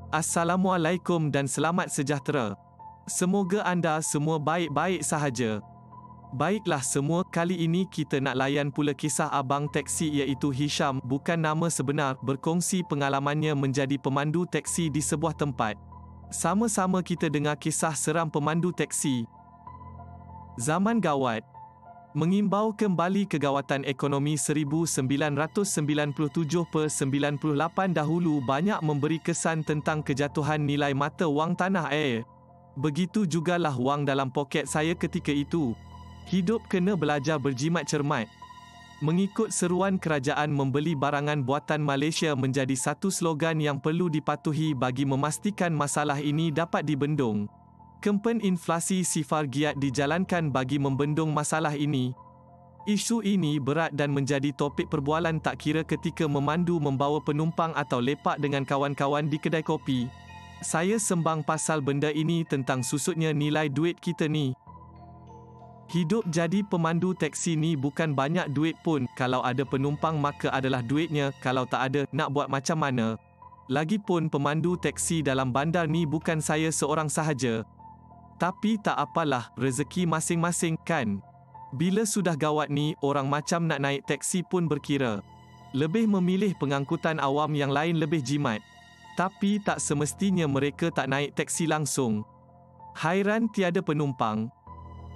Assalamualaikum dan selamat sejahtera. Semoga anda semua baik-baik sahaja. Baiklah semua, kali ini kita nak layan pula kisah abang teksi iaitu Hisham, bukan nama sebenar, berkongsi pengalamannya menjadi pemandu teksi di sebuah tempat. Sama-sama kita dengar kisah seram pemandu teksi. Zaman gawat. Mengimbau kembali kegawatan ekonomi 1997-98 dahulu banyak memberi kesan tentang kejatuhan nilai mata wang tanah air. Begitu jugalah wang dalam poket saya ketika itu. Hidup kena belajar berjimat cermat. Mengikut seruan kerajaan, membeli barangan buatan Malaysia menjadi satu slogan yang perlu dipatuhi bagi memastikan masalah ini dapat dibendung. Kempen inflasi sifar giat dijalankan bagi membendung masalah ini. Isu ini berat dan menjadi topik perbualan tak kira ketika memandu membawa penumpang atau lepak dengan kawan-kawan di kedai kopi. Saya sembang pasal benda ini tentang susutnya nilai duit kita ni. Hidup jadi pemandu teksi ni bukan banyak duit pun. Kalau ada penumpang maka adalah duitnya, kalau tak ada, nak buat macam mana? Lagipun pemandu teksi dalam bandar ni bukan saya seorang sahaja. Tapi tak apalah, rezeki masing-masing kan? Bila sudah gawat ni, orang macam nak naik teksi pun berkira. Lebih memilih pengangkutan awam yang lain lebih jimat. Tapi tak semestinya mereka tak naik teksi langsung. Hairan tiada penumpang.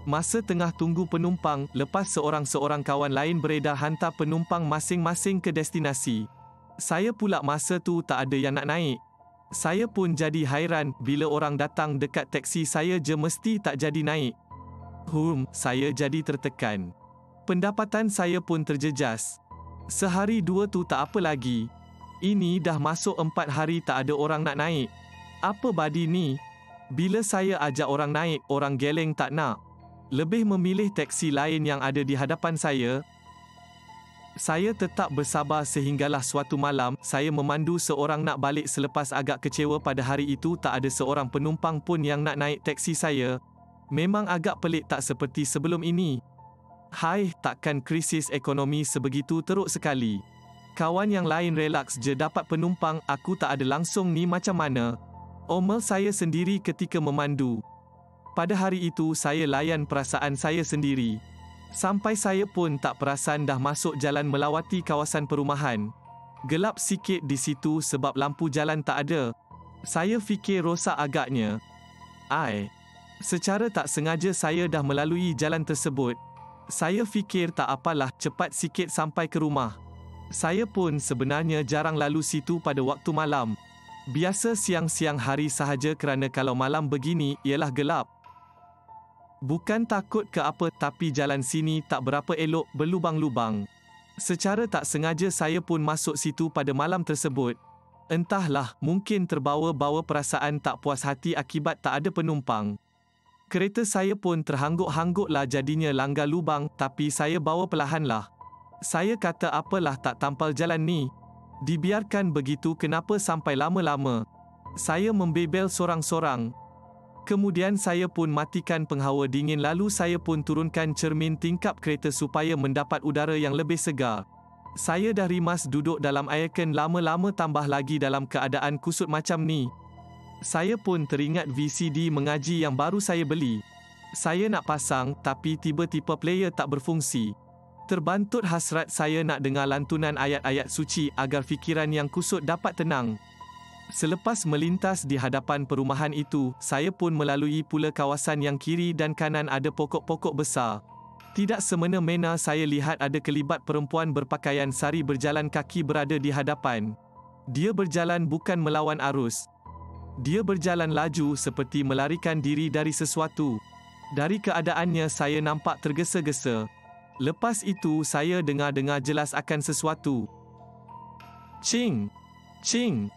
Masa tengah tunggu penumpang, lepas seorang-seorang kawan lain beredar hantar penumpang masing-masing ke destinasi. Saya pula masa tu tak ada yang nak naik. Saya pun jadi hairan, bila orang datang dekat teksi saya je mesti tak jadi naik. Saya jadi tertekan. Pendapatan saya pun terjejas. Sehari dua tu tak apa lagi. Ini dah masuk 4 hari tak ada orang nak naik. Apa badi ni? Bila saya ajak orang naik, orang geleng tak nak. Lebih memilih teksi lain yang ada di hadapan saya. Saya tetap bersabar sehinggalah suatu malam, saya memandu seorang nak balik selepas agak kecewa pada hari itu tak ada seorang penumpang pun yang nak naik teksi saya. Memang agak pelik tak seperti sebelum ini. Takkan krisis ekonomi sebegitu teruk sekali. Kawan yang lain relaks je dapat penumpang, aku tak ada langsung ni macam mana? Omel saya sendiri ketika memandu. Pada hari itu saya layan perasaan saya sendiri. Sampai saya pun tak perasan dah masuk jalan melawati kawasan perumahan. Gelap sikit di situ sebab lampu jalan tak ada. Saya fikir rosak agaknya. Secara tak sengaja saya dah melalui jalan tersebut. Saya fikir tak apalah, cepat sikit sampai ke rumah. Saya pun sebenarnya jarang lalu situ pada waktu malam. Biasa siang-siang hari sahaja kerana kalau malam begini, ialah gelap. Bukan takut ke apa, tapi jalan sini tak berapa elok, berlubang-lubang. Secara tak sengaja saya pun masuk situ pada malam tersebut. Entahlah, mungkin terbawa-bawa perasaan tak puas hati akibat tak ada penumpang. Kereta saya pun terhangguk-hangguklah jadinya langgar lubang, tapi saya bawa perlahanlah. Saya kata apalah, tak tampal jalan ni. Dibiarkan begitu kenapa sampai lama-lama. Saya membebel sorang-sorang. Kemudian saya pun matikan penghawa dingin lalu saya pun turunkan cermin tingkap kereta supaya mendapat udara yang lebih segar. Saya dah rimas duduk dalam aircon lama-lama tambah lagi dalam keadaan kusut macam ni. Saya pun teringat VCD mengaji yang baru saya beli. Saya nak pasang, tapi tiba-tiba player tak berfungsi. Terbantut hasrat saya nak dengar lantunan ayat-ayat suci agar fikiran yang kusut dapat tenang. Selepas melintas di hadapan perumahan itu, saya pun melalui pula kawasan yang kiri dan kanan ada pokok-pokok besar. Tidak semena-mena saya lihat ada kelibat perempuan berpakaian sari berjalan kaki berada di hadapan. Dia berjalan bukan melawan arus. Dia berjalan laju seperti melarikan diri dari sesuatu. Dari keadaannya saya nampak tergesa-gesa. Lepas itu saya dengar-dengar jelas akan sesuatu. Cing! Cing!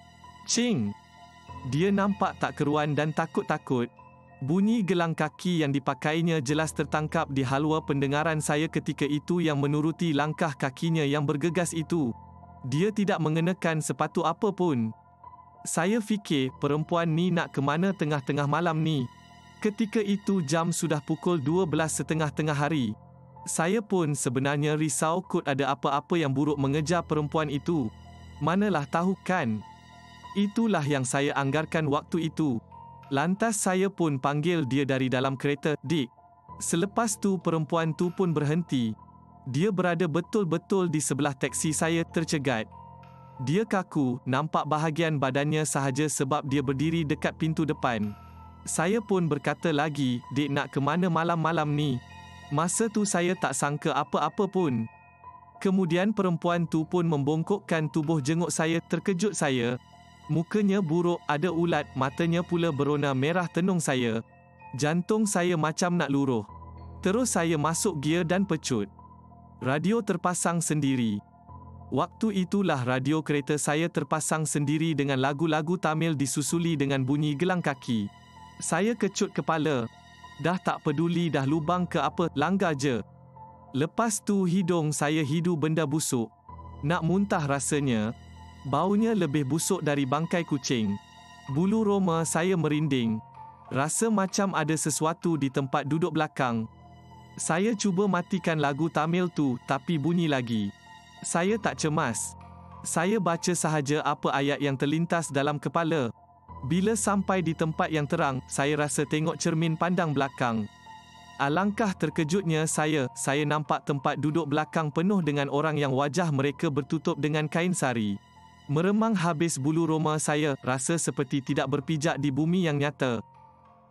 Cing! Dia nampak tak keruan dan takut-takut. Bunyi gelang kaki yang dipakainya jelas tertangkap di halwa pendengaran saya ketika itu yang menuruti langkah kakinya yang bergegas itu. Dia tidak mengenakan sepatu apa pun. Saya fikir, perempuan ni nak ke mana tengah-tengah malam ni? Ketika itu jam sudah pukul 12.30 tengah hari. Saya pun sebenarnya risau kot ada apa-apa yang buruk mengejar perempuan itu. Manalah tahu kan? Itulah yang saya anggarkan waktu itu. Lantas saya pun panggil dia dari dalam kereta, "Dik." Selepas tu perempuan tu pun berhenti. Dia berada betul-betul di sebelah teksi saya tercegat. Dia kaku, nampak bahagian badannya sahaja sebab dia berdiri dekat pintu depan. Saya pun berkata lagi, "Dik, nak ke mana malam-malam ni?" Masa tu saya tak sangka apa-apa pun. Kemudian perempuan tu pun membongkokkan tubuh jenguk saya. Terkejut saya. Mukanya buruk, ada ulat, matanya pula berona merah tenung saya. Jantung saya macam nak luruh. Terus saya masuk gear dan pecut. Radio terpasang sendiri. Waktu itulah radio kereta saya terpasang sendiri dengan lagu-lagu Tamil disusuli dengan bunyi gelang kaki. Saya kecut kepala. Dah tak peduli dah lubang ke apa, langgar je. Lepas tu hidung saya hidu benda busuk. Nak muntah rasanya. Baunya lebih busuk dari bangkai kucing. Bulu roma saya merinding. Rasa macam ada sesuatu di tempat duduk belakang. Saya cuba matikan lagu Tamil tu, tapi bunyi lagi. Saya tak cemas. Saya baca sahaja apa ayat yang terlintas dalam kepala. Bila sampai di tempat yang terang, saya rasa tengok cermin pandang belakang. Alangkah terkejutnya saya nampak tempat duduk belakang penuh dengan orang yang wajah mereka bertutup dengan kain sari. Meremang habis bulu roma saya, rasa seperti tidak berpijak di bumi yang nyata.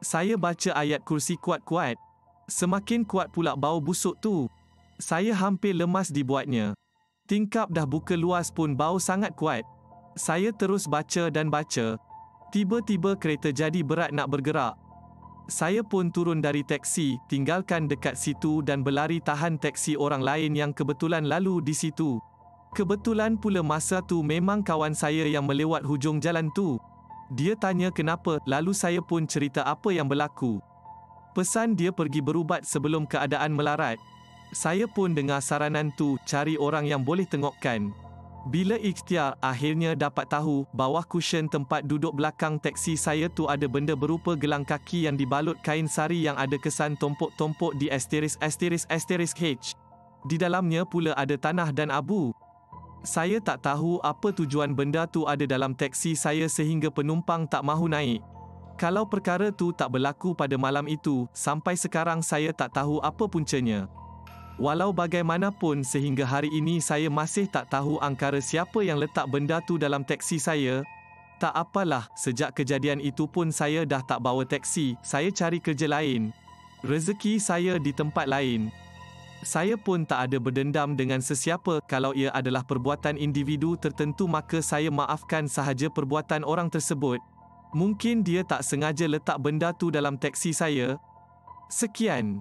Saya baca ayat kursi kuat-kuat. Semakin kuat pula bau busuk tu. Saya hampir lemas dibuatnya. Tingkap dah buka luas pun bau sangat kuat. Saya terus baca dan baca. Tiba-tiba kereta jadi berat nak bergerak. Saya pun turun dari teksi, tinggalkan dekat situ dan berlari tahan teksi orang lain yang kebetulan lalu di situ. Kebetulan pula masa tu memang kawan saya yang melewat hujung jalan tu. Dia tanya kenapa, lalu saya pun cerita apa yang berlaku. Pesan dia pergi berubat sebelum keadaan melarat. Saya pun dengar saranan tu, cari orang yang boleh tengokkan. Bila ikhtiar, akhirnya dapat tahu, bawah kusyen tempat duduk belakang teksi saya tu ada benda berupa gelang kaki yang dibalut kain sari yang ada kesan tompok-tompok di *****H. Di dalamnya pula ada tanah dan abu. Saya tak tahu apa tujuan benda tu ada dalam teksi saya sehingga penumpang tak mahu naik. Kalau perkara tu tak berlaku pada malam itu, sampai sekarang saya tak tahu apa puncanya. Walau bagaimanapun sehingga hari ini saya masih tak tahu angkara siapa yang letak benda tu dalam teksi saya. Tak apalah, sejak kejadian itu pun saya dah tak bawa teksi, saya cari kerja lain. Rezeki saya di tempat lain. Saya pun tak ada berdendam dengan sesiapa. Kalau ia adalah perbuatan individu tertentu maka saya maafkan sahaja perbuatan orang tersebut. Mungkin dia tak sengaja letak benda tu dalam teksi saya. Sekian.